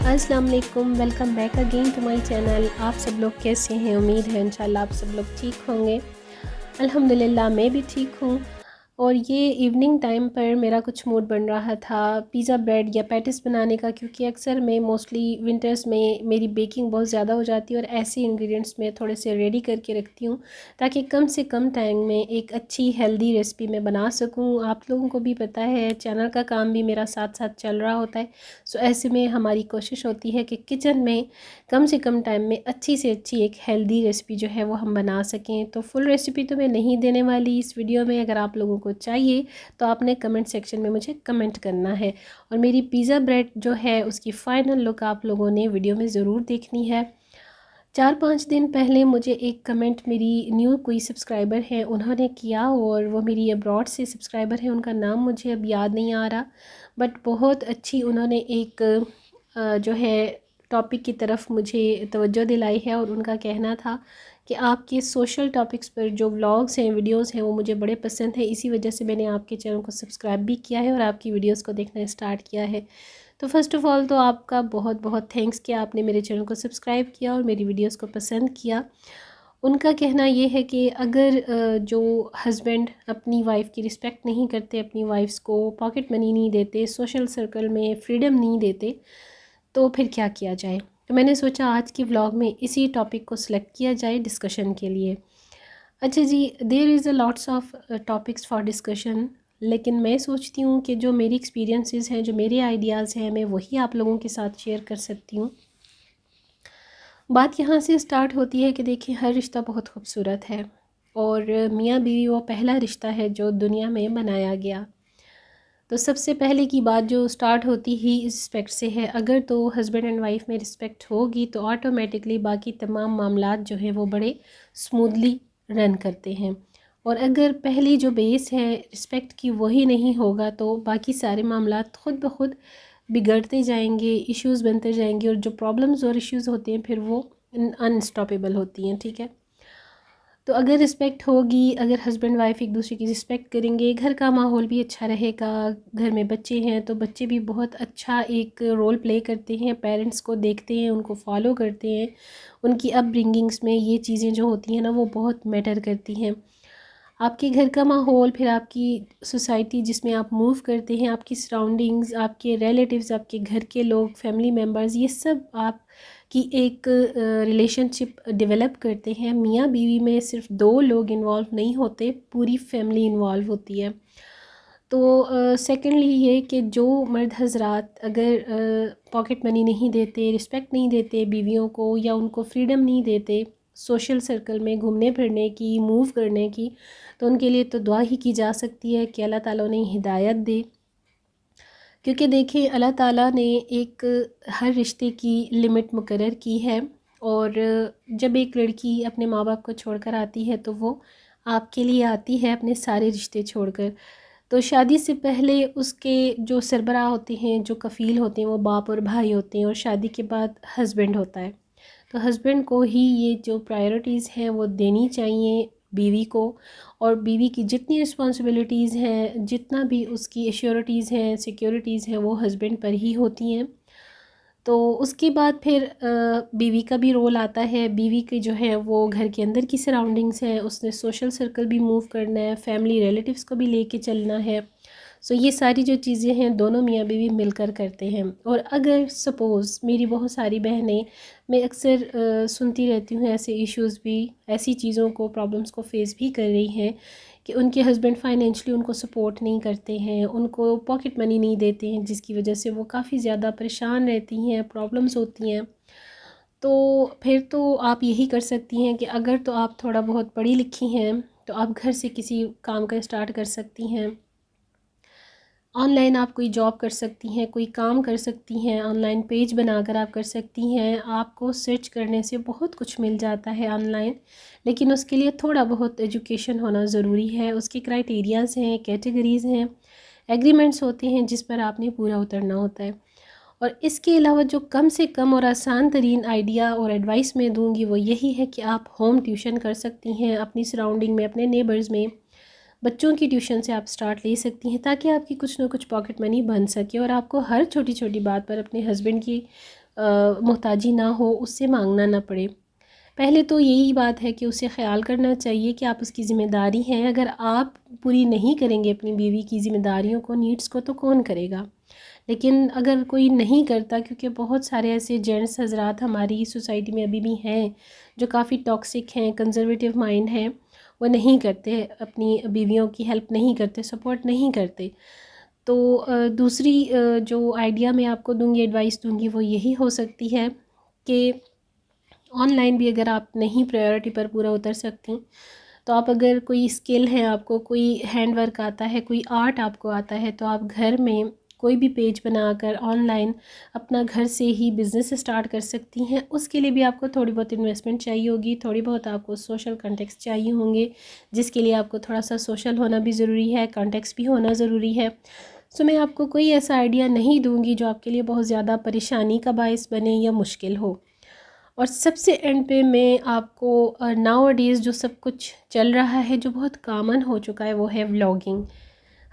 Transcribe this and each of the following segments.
अस्सलाम वालेकुम, welcome back again to my channel. आप सब लोग कैसे हैं? उम्मीद है इंशाल्लाह आप सब लोग ठीक होंगे। अल्हम्दुलिल्लाह मैं भी ठीक हूँ। और ये इवनिंग टाइम पर मेरा कुछ मूड बन रहा था पिज़्ज़ा ब्रेड या पैटिस बनाने का, क्योंकि अक्सर मैं मोस्टली विंटर्स में मेरी बेकिंग बहुत ज़्यादा हो जाती है और ऐसे इंग्रेडिएंट्स मैं थोड़े से रेडी करके रखती हूँ ताकि कम से कम टाइम में एक अच्छी हेल्दी रेसिपी मैं बना सकूँ। आप लोगों को भी पता है चैनल का काम भी मेरा साथ साथ चल रहा होता है, सो ऐसे में हमारी कोशिश होती है कि किचन में कम से कम टाइम में अच्छी से अच्छी एक हेल्दी रेसिपी जो है वो हम बना सकें। तो फुल रेसिपी तो मैं नहीं देने वाली इस वीडियो में, अगर आप लोगों को चाहिए तो आपने कमेंट सेक्शन में मुझे कमेंट करना है। और मेरी पिज़्ज़ा ब्रेड जो है उसकी फ़ाइनल लुक आप लोगों ने वीडियो में ज़रूर देखनी है। 4-5 दिन पहले मुझे एक कमेंट मेरी न्यू कोई सब्सक्राइबर है उन्होंने किया, और वो मेरी अब्रॉड से सब्सक्राइबर है, उनका नाम मुझे अब याद नहीं आ रहा, बट बहुत अच्छी उन्होंने एक जो है टॉपिक की तरफ मुझे तवज्जो दिलाई है। और उनका कहना था कि आपके सोशल टॉपिक्स पर जो व्लॉग्स हैं, वीडियोस हैं, वो मुझे बड़े पसंद है, इसी वजह से मैंने आपके चैनल को सब्सक्राइब भी किया है और आपकी वीडियोस को देखना स्टार्ट किया है। तो फ़र्स्ट ऑफ़ ऑल तो आपका बहुत बहुत थैंक्स कि आपने मेरे चैनल को सब्सक्राइब किया और मेरी वीडियोस को पसंद किया। उनका कहना ये है कि अगर जो हस्बैंड अपनी वाइफ़ की रिस्पेक्ट नहीं करते, अपनी वाइफ्स को पॉकेट मनी नहीं देते, सोशल सर्कल में फ्रीडम नहीं देते, तो फिर क्या किया जाए। तो मैंने सोचा आज की व्लॉग में इसी टॉपिक को सिलेक्ट किया जाए डिस्कशन के लिए। अच्छा जी, there is a lots of topics for discussion, लेकिन मैं सोचती हूँ कि जो मेरी एक्सपीरियंसेस हैं, जो मेरे आइडियाज़ हैं, मैं वही आप लोगों के साथ शेयर कर सकती हूँ। बात यहाँ से स्टार्ट होती है कि देखिए हर रिश्ता बहुत खूबसूरत है और मियाँ बीवी वो पहला रिश्ता है जो दुनिया में बनाया गया। तो सबसे पहले की बात जो स्टार्ट होती ही इस रिस्पेक्ट से है। अगर तो हस्बैंड एंड वाइफ में रिस्पेक्ट होगी तो ऑटोमेटिकली बाकी तमाम मामलात जो है वो बड़े स्मूथली रन करते हैं। और अगर पहली जो बेस है रिस्पेक्ट की वही नहीं होगा तो बाकी सारे मामलात ख़ुद ब खुद बिगड़ते जाएंगे, इश्यूज़ बनते जाएंगे, और जो प्रॉब्लम्स और इश्यूज़ होते हैं फिर वो अनस्टॉपेबल होती हैं। ठीक है, तो अगर रिस्पेक्ट होगी, अगर हस्बैंड वाइफ एक दूसरे की रिस्पेक्ट करेंगे, घर का माहौल भी अच्छा रहेगा। घर में बच्चे हैं तो बच्चे भी बहुत अच्छा एक रोल प्ले करते हैं, पेरेंट्स को देखते हैं, उनको फॉलो करते हैं। उनकी अपब्रिंगिंग्स में ये चीज़ें जो होती हैं ना वो बहुत मैटर करती हैं। आपके घर का माहौल, फिर आपकी सोसाइटी जिसमें आप मूव करते हैं, आपकी सराउंडिंग्स, आपके रिलेटिव्स, आपके घर के लोग, फैमिली मेम्बर्स, ये सब आप की एक रिलेशनशिप डेवलप करते हैं। मियाँ बीवी में सिर्फ दो लोग इन्वॉल्व नहीं होते, पूरी फैमिली इन्वॉल्व होती है। तो सेकेंडली ये कि जो मर्द हजरात अगर पॉकेट मनी नहीं देते, रिस्पेक्ट नहीं देते बीवियों को, या उनको फ्रीडम नहीं देते सोशल सर्कल में घूमने फिरने की, मूव करने की, तो उनके लिए तो दुआ ही की जा सकती है कि अल्लाह ताला उन्हें हिदायत दे। क्योंकि देखिए अल्लाह ताला ने एक हर रिश्ते की लिमिट मुकर्रर की है, और जब एक लड़की अपने माँ बाप को छोड़कर आती है तो वो आपके लिए आती है अपने सारे रिश्ते छोड़कर। तो शादी से पहले उसके जो सरबराह होते हैं, जो कफ़ील होते हैं, वो बाप और भाई होते हैं, और शादी के बाद हस्बैंड होता है। तो हस्बैंड को ही ये जो प्रायोरिटीज़ हैं वो देनी चाहिए बीवी को, और बीवी की जितनी रिस्पॉन्सिबिलिटीज़ हैं, जितना भी उसकी एश्योरिटीज़ हैं, सिक्योरिटीज़ हैं, वो हस्बैंड पर ही होती हैं। तो उसके बाद फिर बीवी का भी रोल आता है। बीवी की जो है वो घर के अंदर की सराउंडिंग्स हैं, उसने सोशल सर्कल भी मूव करना है, फैमिली रिलेटिव्स को भी लेके चलना है। सो ये सारी जो चीज़ें हैं दोनों मियाँ बीवी मिलकर करते हैं। और अगर सपोज़ मेरी बहुत सारी बहनें, मैं अक्सर सुनती रहती हूँ ऐसे इश्यूज़ भी, ऐसी चीज़ों को, प्रॉब्लम्स को फेस भी कर रही हैं कि उनके हस्बैंड फाइनेंशियली उनको सपोर्ट नहीं करते हैं, उनको पॉकेट मनी नहीं देते हैं, जिसकी वजह से वो काफ़ी ज़्यादा परेशान रहती हैं, प्रॉब्लम्स होती हैं। तो फिर तो आप यही कर सकती हैं कि अगर तो आप थोड़ा बहुत पढ़ी लिखी हैं तो आप घर से किसी काम का स्टार्ट कर सकती हैं। ऑनलाइन आप कोई जॉब कर सकती हैं, कोई काम कर सकती हैं, ऑनलाइन पेज बनाकर आप कर सकती हैं। आपको सर्च करने से बहुत कुछ मिल जाता है ऑनलाइन, लेकिन उसके लिए थोड़ा बहुत एजुकेशन होना ज़रूरी है। उसके क्राइटेरियाज़ हैं, कैटेगरीज़ हैं, एग्रीमेंट्स होते हैं जिस पर आपने पूरा उतरना होता है। और इसके अलावा जो कम से कम और आसान तरीन आइडिया और एडवाइस मैं दूंगी वो यही है कि आप होम ट्यूशन कर सकती हैं अपनी सराउंडिंग में, अपने नेबर्स में। बच्चों की ट्यूशन से आप स्टार्ट ले सकती हैं ताकि आपकी कुछ ना कुछ पॉकेट मनी बन सके, और आपको हर छोटी छोटी बात पर अपने हस्बैंड की मोहताजी ना हो, उससे मांगना ना पड़े। पहले तो यही बात है कि उसे ख्याल करना चाहिए कि आप उसकी ज़िम्मेदारी हैं। अगर आप पूरी नहीं करेंगे अपनी बीवी की ज़िम्मेदारियों को, नीड्स को, तो कौन करेगा। लेकिन अगर कोई नहीं करता, क्योंकि बहुत सारे ऐसे जेंट्स हजरात हमारी सोसाइटी में अभी भी हैं जो काफ़ी टॉक्सिक हैं, कंजर्वेटिव माइंड हैं, वो नहीं करते, अपनी बीवियों की हेल्प नहीं करते, सपोर्ट नहीं करते। तो दूसरी जो आइडिया मैं आपको दूंगी, एडवाइस दूंगी, वो यही हो सकती है कि ऑनलाइन भी अगर आप नहीं प्रायोरिटी पर पूरा उतर सकती, तो आप अगर कोई स्किल है, आपको कोई हैंड वर्क आता है, कोई आर्ट आपको आता है, तो आप घर में कोई भी पेज बनाकर ऑनलाइन अपना घर से ही बिज़नेस स्टार्ट कर सकती हैं। उसके लिए भी आपको थोड़ी बहुत इन्वेस्टमेंट चाहिए होगी, थोड़ी बहुत आपको सोशल कॉन्टेक्स्ट चाहिए होंगे, जिसके लिए आपको थोड़ा सा सोशल होना भी ज़रूरी है, कॉन्टेक्स्ट भी होना ज़रूरी है। सो मैं आपको कोई ऐसा आइडिया नहीं दूंगी जो आपके लिए बहुत ज़्यादा परेशानी का बायस बने या मुश्किल हो। और सबसे एंड पे मैं आपको नाउ डेज़ जो सब कुछ चल रहा है, जो बहुत कॉमन हो चुका है, वो है व्लॉगिंग।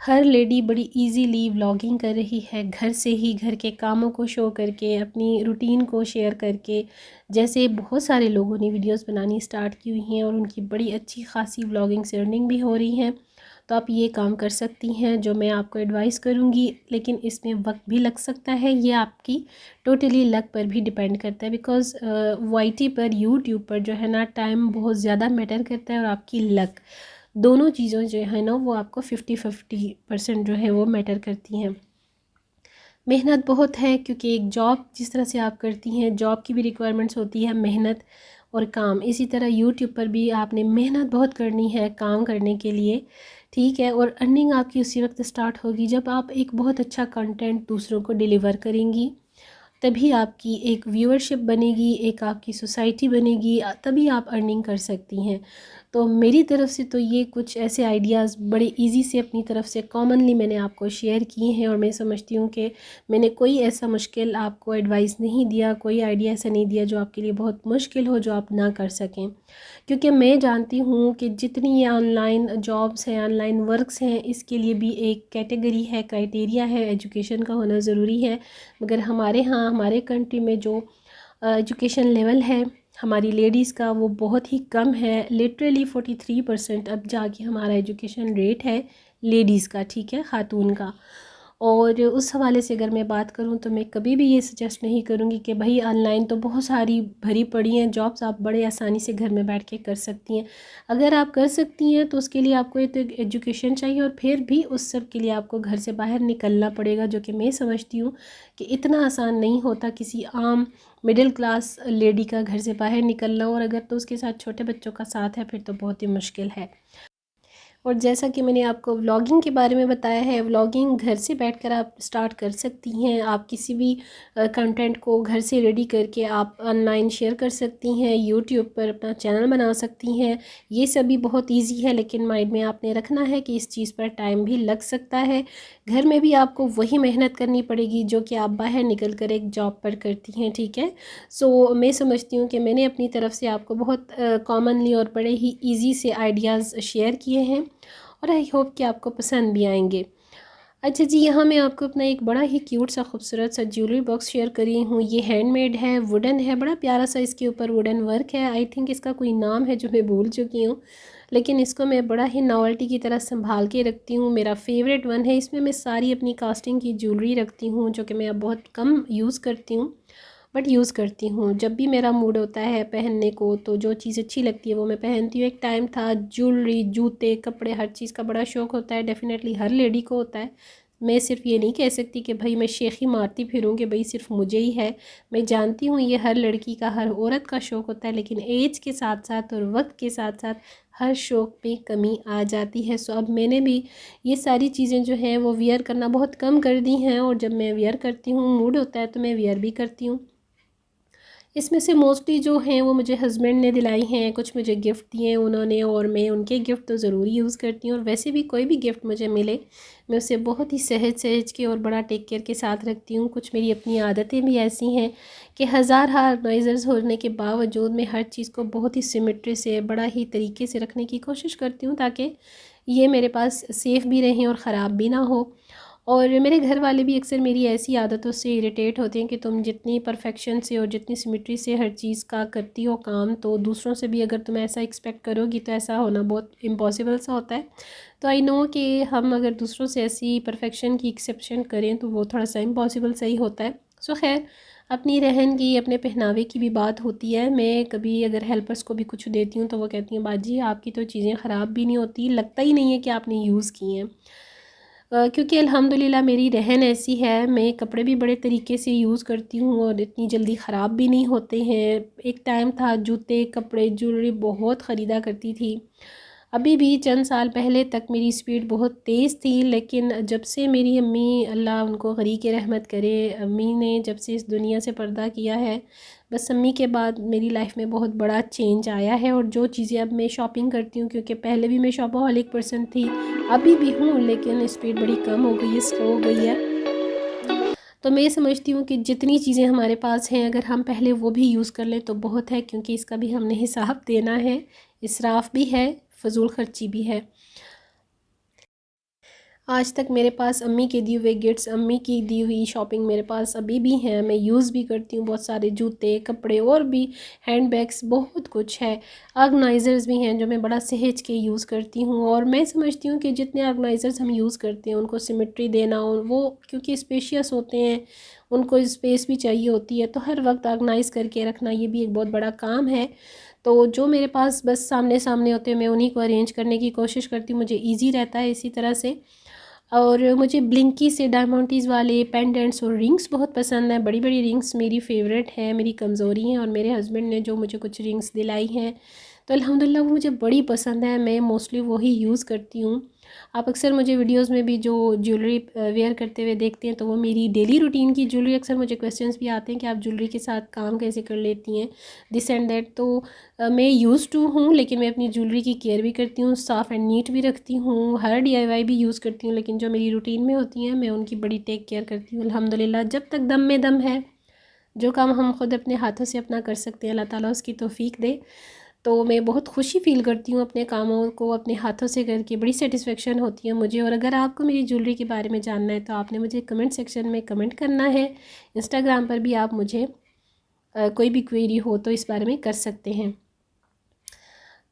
हर लेडी बड़ी इजीली व्लॉगिंग कर रही है, घर से ही घर के कामों को शो करके, अपनी रूटीन को शेयर करके। जैसे बहुत सारे लोगों ने वीडियोस बनानी स्टार्ट की हुई हैं और उनकी बड़ी अच्छी खासी व्लॉगिंग से अर्निंग भी हो रही है। तो आप ये काम कर सकती हैं जो मैं आपको एडवाइस करूँगी, लेकिन इसमें वक्त भी लग सकता है। ये आपकी टोटली लक पर भी डिपेंड करता है, बिकॉज़ वाईटी पर, यूट्यूब पर जो है ना, टाइम बहुत ज़्यादा मैटर करता है और आपकी लक, दोनों चीज़ों जो है ना वो आपको 50-50% जो है वो मैटर करती हैं। मेहनत बहुत है, क्योंकि एक जॉब जिस तरह से आप करती हैं, जॉब की भी रिक्वायरमेंट्स होती है मेहनत और काम। इसी तरह यूट्यूब पर भी आपने मेहनत बहुत करनी है काम करने के लिए, ठीक है। और अर्निंग आपकी उसी वक्त स्टार्ट होगी जब आप एक बहुत अच्छा कंटेंट दूसरों को डिलीवर करेंगी, तभी आपकी एक व्यूअरशिप बनेगी, एक आपकी सोसाइटी बनेगी, तभी आप अर्निंग कर सकती हैं। तो मेरी तरफ से तो ये कुछ ऐसे आइडियाज़ बड़े इजी से अपनी तरफ से कॉमनली मैंने आपको शेयर किए हैं, और मैं समझती हूँ कि मैंने कोई ऐसा मुश्किल आपको एडवाइस नहीं दिया, कोई आइडिया ऐसा नहीं दिया जो आपके लिए बहुत मुश्किल हो, जो आप ना कर सकें। क्योंकि मैं जानती हूँ कि जितनी ये ऑनलाइन जॉब्स हैं, ऑनलाइन वर्क्स हैं, इसके लिए भी एक कैटेगरी है, क्राइटेरिया है, एजुकेशन का होना ज़रूरी है। मगर हमारे यहाँ, हमारे कंट्री में जो एजुकेशन लेवल है हमारी लेडीज़ का, वो बहुत ही कम है। लिटरली 43% अब जाके हमारा एजुकेशन रेट है लेडीज़ का, ठीक है, ख़ातून का। और उस हवाले से अगर मैं बात करूं तो मैं कभी भी ये सजेस्ट नहीं करूंगी कि भाई ऑनलाइन तो बहुत सारी भरी पड़ी हैं जॉब्स, आप बड़े आसानी से घर में बैठ के कर सकती हैं। अगर आप कर सकती हैं तो उसके लिए आपको एक तो एजुकेशन चाहिए, और फिर भी उस सब के लिए आपको घर से बाहर निकलना पड़ेगा, जो कि मैं समझती हूँ कि इतना आसान नहीं होता किसी आम मिडिल क्लास लेडी का घर से बाहर निकलना। और अगर तो उसके साथ छोटे बच्चों का साथ है, फिर तो बहुत ही मुश्किल है। और जैसा कि मैंने आपको व्लॉगिंग के बारे में बताया है, व्लॉगिंग घर से बैठकर आप स्टार्ट कर सकती हैं। आप किसी भी कंटेंट को घर से रेडी करके आप ऑनलाइन शेयर कर सकती हैं, यूट्यूब पर अपना चैनल बना सकती हैं। ये सभी बहुत इजी है, लेकिन माइंड में आपने रखना है कि इस चीज़ पर टाइम भी लग सकता है। घर में भी आपको वही मेहनत करनी पड़ेगी जो कि आप बाहर निकल कर एक जॉब पर करती हैं, ठीक है। सो मैं समझती हूँ कि मैंने अपनी तरफ से आपको बहुत कॉमनली और बड़े ही ईजी से आइडियाज़ शेयर किए हैं, और आई होप कि आपको पसंद भी आएंगे। अच्छा जी, यहाँ मैं आपको अपना एक बड़ा ही क्यूट सा खूबसूरत सा ज्वेलरी बॉक्स शेयर करी हूँ। ये हैंडमेड है, वुडन है, बड़ा प्यारा सा इसके ऊपर वुडन वर्क है। आई थिंक इसका कोई नाम है जो मैं भूल चुकी हूँ, लेकिन इसको मैं बड़ा ही नॉवेल्टी की तरह संभाल के रखती हूँ। मेरा फेवरेट वन है। इसमें मैं सारी अपनी कास्टिंग की ज्वेलरी रखती हूँ, जो कि मैं अब बहुत कम यूज़ करती हूँ, बट यूज़ करती हूँ जब भी मेरा मूड होता है पहनने को। तो जो चीज़ अच्छी लगती है वो मैं पहनती हूँ। एक टाइम था ज्वेलरी, जूते, कपड़े, हर चीज़ का बड़ा शौक़ होता है, डेफ़िनेटली हर लेडी को होता है। मैं सिर्फ ये नहीं कह सकती कि भाई मैं शेखी मारती फिरूँ कि भाई सिर्फ मुझे ही है। मैं जानती हूँ ये हर लड़की का, हर औरत का शौक़ होता है, लेकिन एज के साथ साथ और वक्त के साथ साथ हर शौक़ में कमी आ जाती है। सो अब मैंने भी ये सारी चीज़ें जो हैं वो वियर करना बहुत कम कर दी हैं, और जब मैं वियर करती हूँ, मूड होता है तो मैं वियर भी करती हूँ। इसमें से मोस्टली जो हैं वो मुझे हस्बैंड ने दिलाई हैं, कुछ मुझे गिफ्ट दिए हैं उन्होंने, और मैं उनके गिफ्ट तो ज़रूर यूज़ करती हूँ। और वैसे भी कोई भी गिफ्ट मुझे मिले, मैं उसे बहुत ही सहज सहज के और बड़ा टेक केयर के साथ रखती हूँ। कुछ मेरी अपनी आदतें भी ऐसी हैं कि हज़ार ऑर्गेनाइज़र्स होने के बावजूद मैं हर चीज़ को बहुत ही सिमेट्री से, बड़ा ही तरीके से रखने की कोशिश करती हूँ, ताकि ये मेरे पास सेफ़ भी रहें और ख़राब भी ना हो। और मेरे घर वाले भी अक्सर मेरी ऐसी आदतों से इरिटेट होते हैं कि तुम जितनी परफेक्शन से और जितनी सिमेट्री से हर चीज़ का करती हो काम, तो दूसरों से भी अगर तुम ऐसा एक्सपेक्ट करोगी तो ऐसा होना बहुत इम्पॉसिबल सा होता है। तो आई नो कि हम अगर दूसरों से ऐसी परफेक्शन की एक्सेप्शन करें तो वो थोड़ा सा इम्पॉसिबल सही होता है। सो खैर, अपनी रहन की, अपने पहनावे की भी बात होती है। मैं कभी अगर हेल्पर्स को भी कुछ देती हूँ तो वो कहती हैं बाजी आपकी तो चीज़ें ख़राब भी नहीं होती, लगता ही नहीं है कि आपने यूज़ की हैं। क्योंकि अल्हम्दुलिल्लाह मेरी रहन ऐसी है, मैं कपड़े भी बड़े तरीके से यूज़ करती हूँ और इतनी जल्दी ख़राब भी नहीं होते हैं। एक टाइम था जूते, कपड़े, ज्वेलरी बहुत ख़रीदा करती थी। अभी भी चंद साल पहले तक मेरी स्पीड बहुत तेज़ थी, लेकिन जब से मेरी अम्मी, अल्लाह उनको गरीक़ रहमत करे, अम्मी ने जब से इस दुनिया से पर्दा किया है, बस अम्मी के बाद मेरी लाइफ में बहुत बड़ा चेंज आया है। और जो चीज़ें अब मैं शॉपिंग करती हूँ, क्योंकि पहले भी मैं शॉपिंग पर्सन थी, अभी भी हूँ, लेकिन स्पीड बड़ी कम हो गई है, स्लो हो गई है। तो मैं समझती हूँ कि जितनी चीज़ें हमारे पास हैं अगर हम पहले वो भी यूज़ कर लें तो बहुत है, क्योंकि इसका भी हमने हिसाब देना है। इसराफ़ भी है, फजूल खर्ची भी है। आज तक मेरे पास अम्मी के दिए हुए गिफ्ट्स, अम्मी की दी हुई शॉपिंग मेरे पास अभी भी हैं, मैं यूज़ भी करती हूँ। बहुत सारे जूते, कपड़े और भी हैंड बैग्स, बहुत कुछ है। ऑर्गेनाइज़र्स भी हैं जो मैं बड़ा सहेज के यूज़ करती हूँ। और मैं समझती हूँ कि जितने ऑर्गेनाइज़र्स हम यूज़ करते हैं उनको सिमेट्री देना, और वो क्योंकि स्पेशियस होते हैं, उनको स्पेस भी चाहिए होती है, तो हर वक्त ऑर्गेनाइज़ करके रखना ये भी एक बहुत बड़ा काम है। तो जो मेरे पास बस सामने सामने होते हैं मैं उन्हीं को अरेंज करने की कोशिश करती हूँ, मुझे ईजी रहता है इसी तरह से। और मुझे ब्लिंकी से डायमंडीज़ वाले पेंडेंट्स और रिंग्स बहुत पसंद है। बड़ी बड़ी रिंग्स मेरी फ़ेवरेट है, मेरी कमज़ोरी हैं, और मेरे हस्बैंड ने जो मुझे कुछ रिंग्स दिलाई हैं तो अल्हम्दुलिल्लाह वो मुझे बड़ी पसंद है, मैं मोस्टली वही यूज़ करती हूँ। आप अक्सर मुझे वीडियोस में भी जो ज्वेलरी वेयर करते हुए देखते हैं तो वो मेरी डेली रूटीन की ज्वेलरी। अक्सर मुझे क्वेश्चंस भी आते हैं कि आप ज्वेलरी के साथ काम कैसे कर लेती हैं, दिस एंड दैट। तो मैं यूज़ टू हूँ, लेकिन मैं अपनी ज्वेलरी की केयर भी करती हूँ, साफ़ एंड नीट भी रखती हूँ, हर DIY भी यूज़ करती हूँ, लेकिन जो मेरी रूटीन में होती हैं मैं उनकी बड़ी टेक केयर करती हूँ। अल्हम्दुलिल्लाह, जब तक दम में दम है, जो काम हम खुद अपने हाथों से अपना कर सकते हैं, अल्लाह ताला उसकी तौफीक दे। तो मैं बहुत खुशी फ़ील करती हूँ अपने कामों को अपने हाथों से करके, बड़ी सेटिस्फेक्शन होती है मुझे। और अगर आपको मेरी ज्वेलरी के बारे में जानना है तो आपने मुझे कमेंट सेक्शन में कमेंट करना है। इंस्टाग्राम पर भी आप मुझे कोई भी क्वेरी हो तो इस बारे में कर सकते हैं।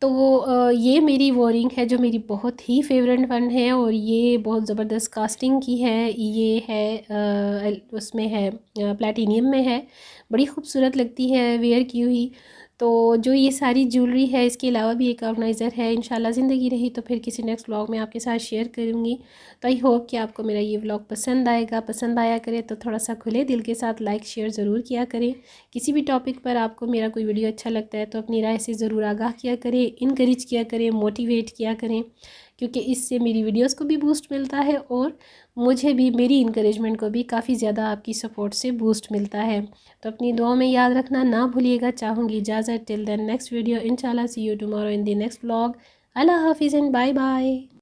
तो ये मेरी वो रिंग है जो मेरी बहुत ही फेवरेट वन है, और ये बहुत ज़बरदस्त कास्टिंग की है। ये है उसमें है प्लैटिनियम में है, बड़ी खूबसूरत लगती है वेयर की हुई। तो जो ये सारी ज्वेलरी है, इसके अलावा भी एक ऑर्गेनाइज़र है, इंशाल्लाह ज़िंदगी रही तो फिर किसी नेक्स्ट व्लॉग में आपके साथ शेयर करूँगी। तो आई होप कि आपको मेरा ये व्लॉग पसंद आएगा। पसंद आया करे तो थोड़ा सा खुले दिल के साथ लाइक शेयर ज़रूर किया करें। किसी भी टॉपिक पर आपको मेरा कोई वीडियो अच्छा लगता है तो अपनी राय से ज़रूर आगाह किया करें, इनकरेज किया करें, मोटिवेट किया करें, क्योंकि इससे मेरी वीडियोस को भी बूस्ट मिलता है और मुझे भी, मेरी इनकरेजमेंट को भी काफ़ी ज़्यादा आपकी सपोर्ट से बूस्ट मिलता है। तो अपनी दुआ में याद रखना ना भूलिएगा। चाहूँगी इजाज़त, टिल देन नेक्स्ट वीडियो इंशाल्लाह, see you tomorrow in the next vlog. अल्लाह हाफिज़ एंड बाय बाय।